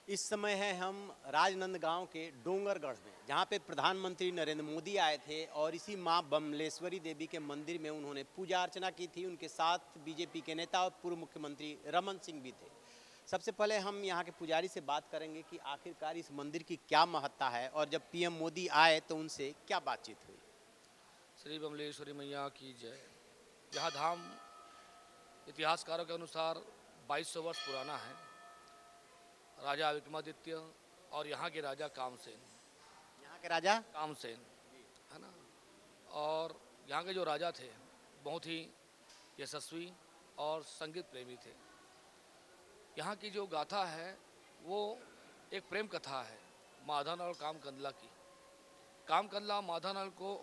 इस समय है हम राजनांदगांव के डोंगरगढ़ में, जहां पे प्रधानमंत्री नरेंद्र मोदी आए थे और इसी मां बमलेश्वरी देवी के मंदिर में उन्होंने पूजा अर्चना की थी। उनके साथ बीजेपी के नेता और पूर्व मुख्यमंत्री रमन सिंह भी थे। सबसे पहले हम यहां के पुजारी से बात करेंगे कि आखिरकार इस मंदिर की क्या महत्ता है और जब पीएम मोदी आए तो उनसे क्या बातचीत हुई। श्री बमलेश्वरी मैया की जय। यह धाम इतिहासकारों के अनुसार 2200 वर्ष पुराना है। राजा विक्रमादित्य और यहाँ के राजा कामसेन यहाँ के राजा कामसेन है ना। और यहाँ के जो राजा थे बहुत ही यशस्वी और संगीत प्रेमी थे। यहाँ की जो गाथा है वो एक प्रेम कथा है माधन और कामकंदला की। कामकंदला माधन को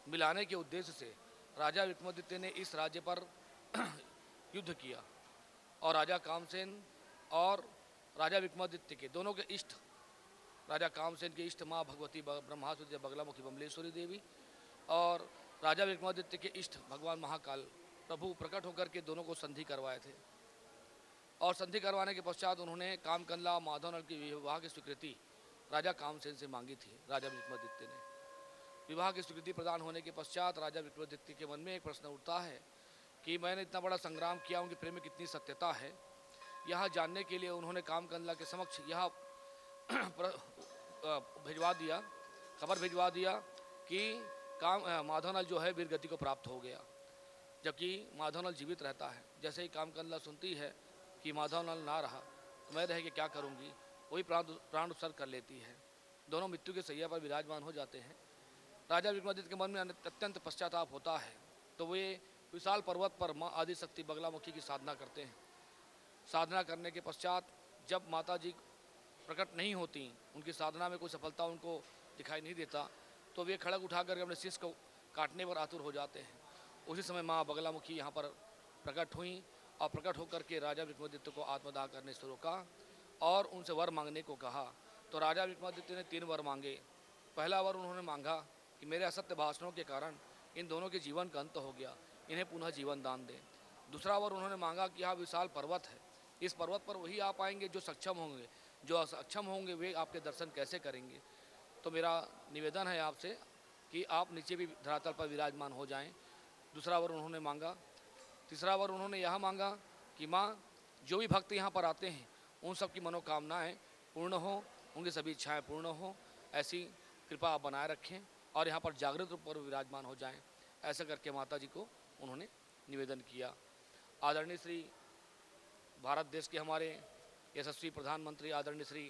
मिलाने के उद्देश्य से राजा विक्रमादित्य ने इस राज्य पर युद्ध किया और राजा कामसेन और राजा विक्रमादित्य के दोनों के इष्ट, राजा कामसेन के इष्ट माँ भगवती ब्रह्मासुरी बगलामुखी बमलेश्वरी देवी और राजा विक्रमादित्य के इष्ट भगवान महाकाल प्रभु प्रकट होकर के दोनों को संधि करवाए थे। और संधि करवाने के पश्चात उन्होंने कामकंदला माधवनल की विवाह की स्वीकृति राजा कामसेन से मांगी थी। राजा विक्रमादित्य ने विवाह की स्वीकृति प्रदान होने के पश्चात राजा विक्रमादित्य के मन में एक प्रश्न उठता है कि मैंने इतना बड़ा संग्राम किया, उनके प्रेम में कितनी सत्यता है। यह जानने के लिए उन्होंने कामकंदला के समक्ष यह भिजवा दिया, खबर भिजवा दिया कि माधवनल जो है वीरगति को प्राप्त हो गया, जबकि माधवनल जीवित रहता है। जैसे ही कामकंदला सुनती है कि माधवनल ना रहा तो मैं रह के क्या करूँगी, वही प्राण उत्सर्ग कर लेती है। दोनों मृत्यु के सैया पर विराजमान हो जाते हैं। राजा विक्रमादित्य के मन में अत्यंत पश्चाताप होता है तो वे विशाल पर्वत पर माँ आदिशक्ति बगलामुखी की साधना करते हैं। साधना करने के पश्चात जब माता जी प्रकट नहीं होती, उनकी साधना में कोई सफलता उनको दिखाई नहीं देता, तो वे खड़ग उठाकर अपने शिष्य को काटने पर आतुर हो जाते हैं। उसी समय माँ बगलामुखी यहाँ पर प्रकट हुई और प्रकट होकर के राजा विक्रमादित्य को आत्मदाह करने से रोका और उनसे वर मांगने को कहा। तो राजा विक्रमादित्य ने 3 वर मांगे। पहला वर उन्होंने मांगा कि मेरे असत्य भाषणों के कारण इन दोनों के जीवन का अंत हो गया, इन्हें पुनः जीवन दान दें। दूसरा वर उन्होंने मांगा कि यह विशाल पर्वत है, इस पर्वत पर वही आ पाएंगे जो सक्षम होंगे, जो असक्षम होंगे वे आपके दर्शन कैसे करेंगे। तो मेरा निवेदन है आपसे कि आप नीचे भी धरातल पर विराजमान हो जाएं। दूसरा वर उन्होंने मांगा। तीसरा वर उन्होंने यह मांगा कि माँ जो भी भक्त यहाँ पर आते हैं उन सब की मनोकामनाएँ पूर्ण हो, उनकी सभी इच्छाएँ पूर्ण हो, ऐसी कृपा आप बनाए रखें और यहाँ पर जागृत रूप पर विराजमान हो जाएं। ऐसा करके माता जी को उन्होंने निवेदन किया। आदरणीय श्री भारत देश के हमारे यशस्वी प्रधानमंत्री आदरणीय श्री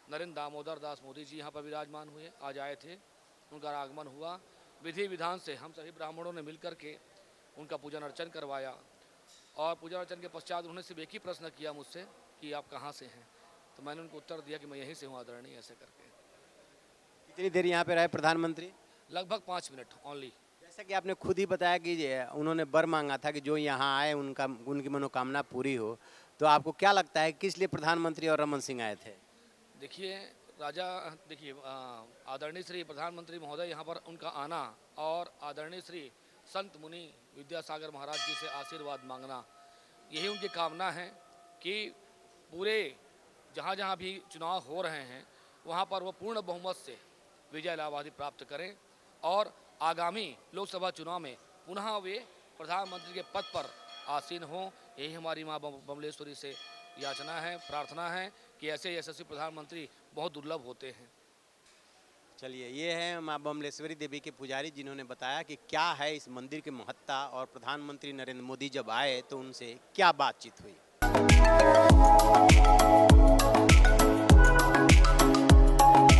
नरेंद्र दामोदर दास मोदी जी यहाँ पर विराजमान हुए, आज आए थे, उनका आगमन हुआ। विधि विधान से हम सभी ब्राह्मणों ने मिलकर के उनका पूजन अर्चन करवाया और पूजन अर्चन के पश्चात उन्होंने सिर्फ एक ही प्रश्न किया मुझसे कि आप कहाँ से हैं। तो मैंने उनको उत्तर दिया कि मैं यहीं से हूँ आदरणीय। ऐसे करके कितनी देर यहाँ पे रहे प्रधानमंत्री? लगभग 5 मिनट ओनली। जैसा कि आपने खुद ही बताया कि उन्होंने वर मांगा था कि जो यहाँ आए उनकी मनोकामना पूरी हो, तो आपको क्या लगता है किस लिए प्रधानमंत्री और रमन सिंह आए थे? देखिए आदरणीय श्री प्रधानमंत्री महोदय यहाँ पर उनका आना और आदरणीय श्री संत मुनि विद्यासागर महाराज जी से आशीर्वाद मांगना, यही उनकी कामना है कि पूरे जहाँ जहाँ भी चुनाव हो रहे हैं वहाँ पर वो पूर्ण बहुमत से विजय लाभार्थी प्राप्त करें और आगामी लोकसभा चुनाव में पुनः वे प्रधानमंत्री के पद पर आसीन हों। यही हमारी माँ बमलेश्वरी से याचना है, प्रार्थना है कि ऐसे यशस्वी प्रधानमंत्री बहुत दुर्लभ होते हैं। चलिए, ये है माँ बमलेश्वरी देवी के पुजारी जिन्होंने बताया कि क्या है इस मंदिर की महत्ता और प्रधानमंत्री नरेंद्र मोदी जब आए तो उनसे क्या बातचीत हुई।